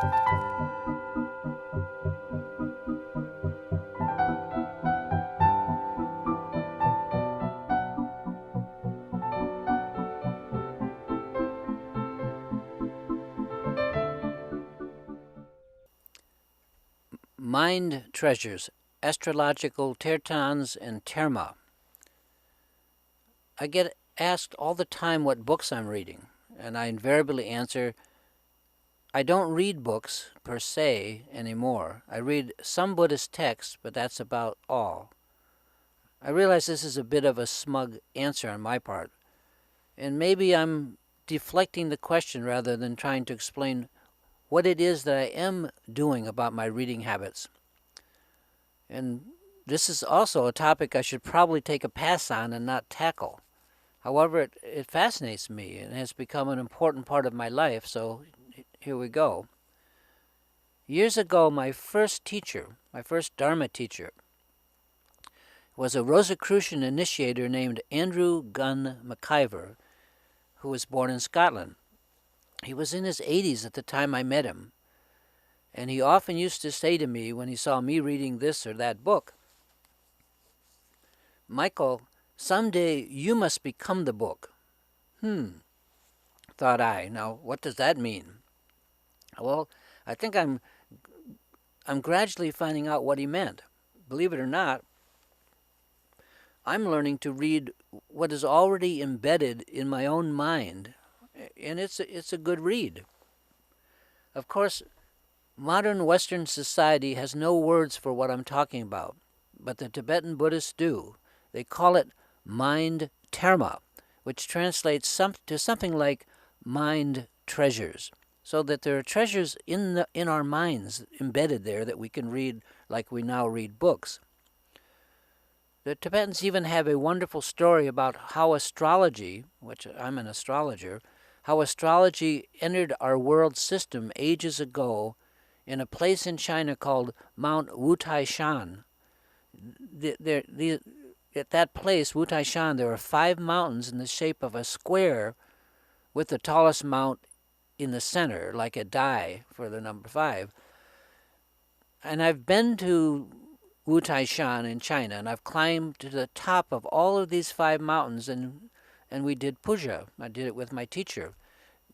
Mind treasures, astrological tertans and terma. I get asked all the time what books I'm reading, and I invariably answer, I don't read books per se anymore. I read some Buddhist texts, but that's about all. I realize this is a bit of a smug answer on my part, and maybe I'm deflecting the question rather than trying to explain what it is that I am doing about my reading habits. And this is also a topic I should probably take a pass on and not tackle. However, it fascinates me and has become an important part of my life, so here we go. Years ago, my first Dharma teacher, was a Rosicrucian initiator named Andrew Gunn McIver, who was born in Scotland. He was in his 80s at the time I met him, and he often used to say to me when he saw me reading this or that book, "Michael, someday you must become the book." Thought I. Now, what does that mean? Well, I think I'm gradually finding out what he meant. Believe it or not, I'm learning to read what is already embedded in my own mind, and it's a good read. Of course, modern Western society has no words for what I'm talking about, but the Tibetan Buddhists do. They call it mind terma, which translates to something like mind treasures, so that there are treasures in our minds embedded there that we can read like we now read books. The Tibetans even have a wonderful story about how astrology, which I'm an astrologer, how astrology entered our world system ages ago in a place in China called Mount Wutaishan. At that place, Wutaishan, there are 5 mountains in the shape of a square with the tallest mount in the center, like a die for the number 5. And I've been to Wutaishan in China, and I've climbed to the top of all of these 5 mountains, and we did puja. I did it with my teacher.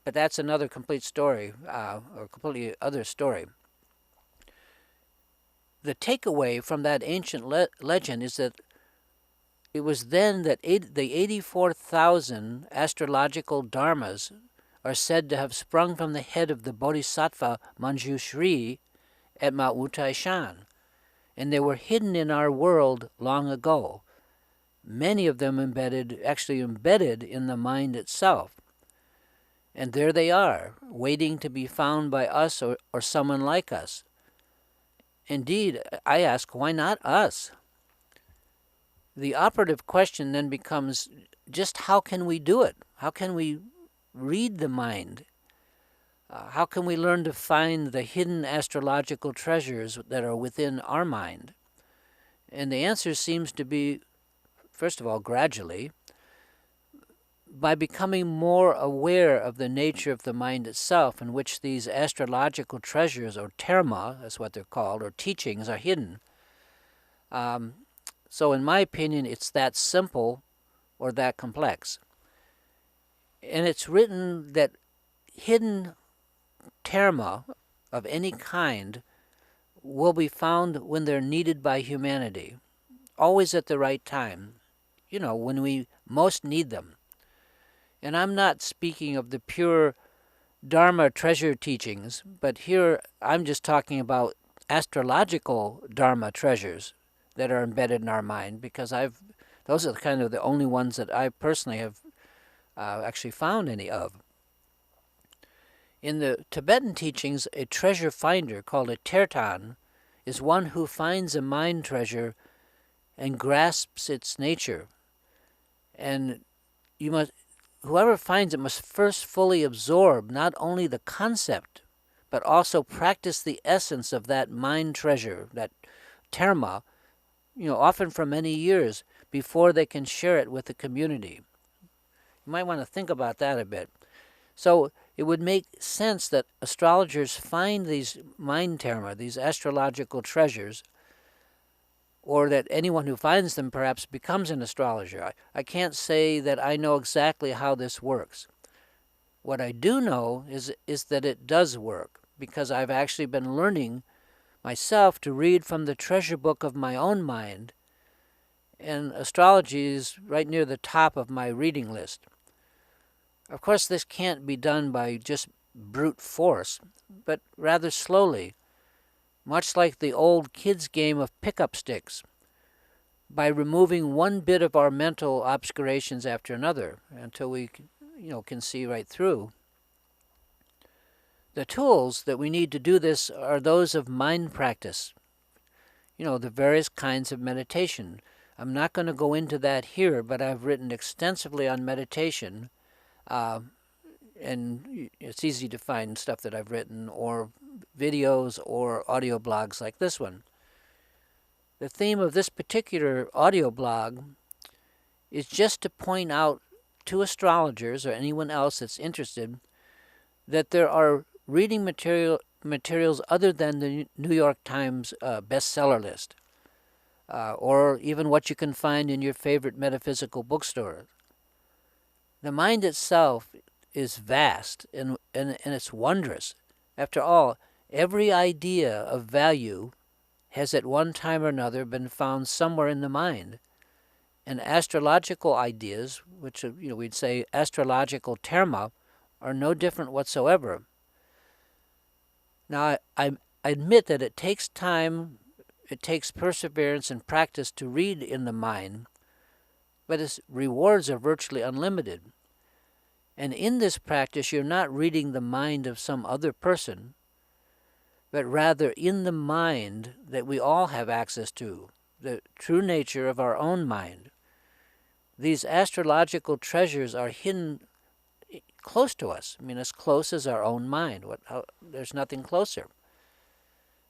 But that's another complete story, or completely other story. The takeaway from that ancient legend is that it was then that the 84,000 astrological dharmas are said to have sprung from the head of the Bodhisattva Manjushri at Mount Wutaishan, and they were hidden in our world long ago, many of them actually embedded in the mind itself. And there they are, waiting to be found by us or someone like us. Indeed, I ask, why not us? The operative question then becomes, just how can we do it? How can we read the mind? How can we learn to find the hidden astrological treasures that are within our mind? And the answer seems to be, first of all, gradually, by becoming more aware of the nature of the mind itself, in which these astrological treasures, or terma, that's what they're called, or teachings, are hidden. So in my opinion, it's that simple or that complex. And it's written that hidden terma of any kind will be found when they're needed by humanity, always at the right time, when we most need them. And I'm not speaking of the pure Dharma treasure teachings, but here I'm just talking about astrological Dharma treasures that are embedded in our mind, because those are kind of the only ones that I personally have actually found any of. In the Tibetan teachings, a treasure finder called a tertan is one who finds a mind treasure and grasps its nature. And whoever finds it must first fully absorb not only the concept, but also practice the essence of that mind treasure, that terma, often for many years before they can share it with the community. You might want to think about that a bit. So it would make sense that astrologers find these mind terma, these astrological treasures, or that anyone who finds them perhaps becomes an astrologer. I can't say that I know exactly how this works. What I do know is that it does work, because I've actually been learning myself to read from the treasure book of my own mind, and astrology is right near the top of my reading list. Of course, this can't be done by just brute force, but rather slowly, much like the old kids' game of pick-up sticks, by removing one bit of our mental obscurations after another until we can see right through. The tools that we need to do this are those of mind practice, the various kinds of meditation. I'm not going to go into that here, but I've written extensively on meditation, and it's easy to find stuff that I've written, or videos or audio blogs like this one. The theme of this particular audio blog is just to point out to astrologers or anyone else that's interested that there are reading materials other than the New York Times bestseller list, or even what you can find in your favorite metaphysical bookstore. The mind itself is vast and it's wondrous. After all, every idea of value has at one time or another been found somewhere in the mind. And astrological ideas, which we'd say astrological terma, are no different whatsoever. Now, I admit that it takes time, it takes perseverance and practice to read in the mind, but its rewards are virtually unlimited. And in this practice, you're not reading the mind of some other person, but rather in the mind that we all have access to, the true nature of our own mind. These astrological treasures are hidden close to us. I mean, as close as our own mind. There's nothing closer.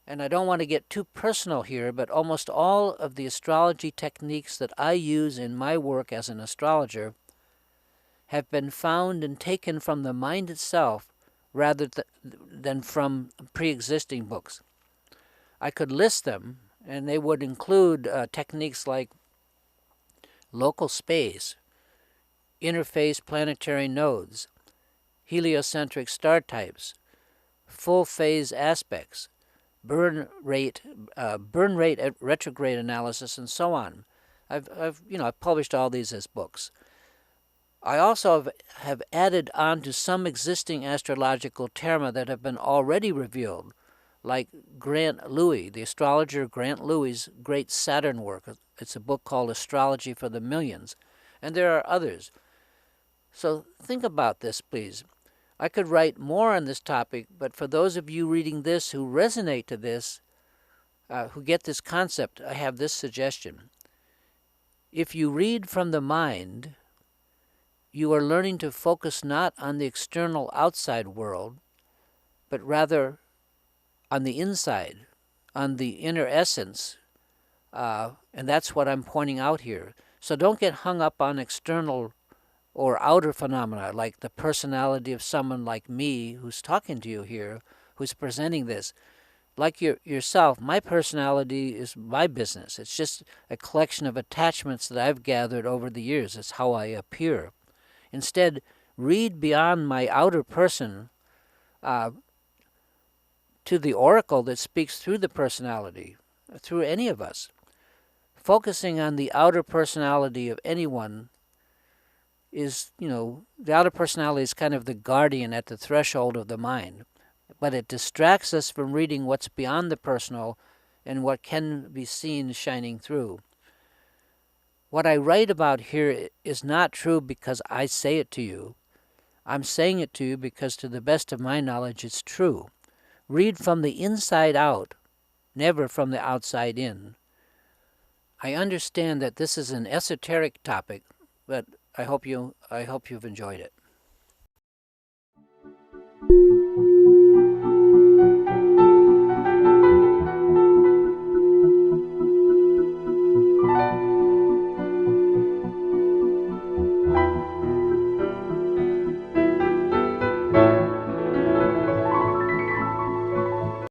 And I don't want to get too personal here, but almost all of the astrology techniques that I use in my work as an astrologer have been found and taken from the mind itself rather than from pre-existing books. I could list them, and they would include techniques like local space, interface planetary nodes, heliocentric star types, full phase aspects, burn rate retrograde analysis, and so on. I've published all these as books. I also have added on to some existing astrological terma that have been already revealed, like Grant Louis, the astrologer Grant Louis's great Saturn work. It's a book called Astrology for the Millions, and there are others. So think about this, please. I could write more on this topic, but for those of you reading this who resonate to this, who get this concept, I have this suggestion. If you read from the mind, you are learning to focus not on the external outside world, but rather on the inside, on the inner essence, and that's what I'm pointing out here. So don't get hung up on external or outer phenomena, like the personality of someone like me who's talking to you here, who's presenting this. Like yourself, my personality is my business. It's just a collection of attachments that I've gathered over the years. It's how I appear. Instead, read beyond my outer person to the oracle that speaks through the personality, through any of us. Focusing on the outer personality of anyone is, the outer personality is kind of the guardian at the threshold of the mind, but it distracts us from reading what's beyond the personal and what can be seen shining through. What I write about here is not true because I say it to you. I'm saying it to you because, to the best of my knowledge, it's true. Read from the inside out, never from the outside in. I understand that this is an esoteric topic, but I hope you've enjoyed it.